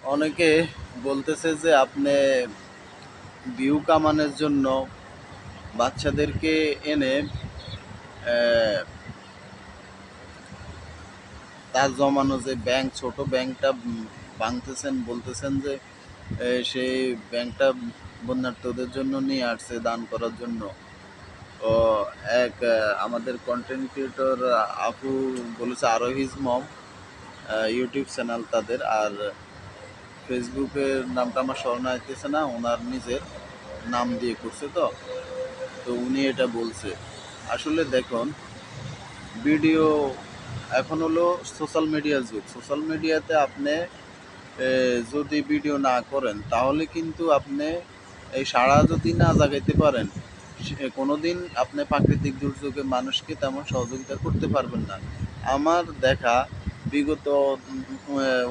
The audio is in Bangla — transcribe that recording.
অনেকে বলতেছে যে আপনি ভিউ কামানোর জন্য বাচ্চাদেরকে এনে আহ, তার জমানো যে ব্যাংক, ছোট ব্যাংকটা ভাঙতেছেন, বলতেছেন যে সেই ব্যাংকটা বন্যার্থদের জন্য নিয়ে আসছে দান করার জন্য। ও এক আমাদের কন্টেন্ট ক্রিয়েটর আপু বলেছে, আরোহিজ মম ইউটিউব চ্যানেল তাদের, আর ফেসবুকের নামটা আমার স্মরণ আসতেছে না, ওনার নিজের নাম দিয়ে করছে। তো তো উনি এটা বলছে। আসলে দেখুন, ভিডিও এখন হলো সোশ্যাল মিডিয়ার যুগ। সোশ্যাল মিডিয়াতে আপনি যদি ভিডিও না করেন তাহলে কিন্তু আপনি এই সাড়া যদি না জাগাইতে পারেন, কোনোদিন আপনি প্রাকৃতিক দুর্যোগে মানুষকে তেমন সহযোগিতা করতে পারবেন না। আমার দেখা বিগত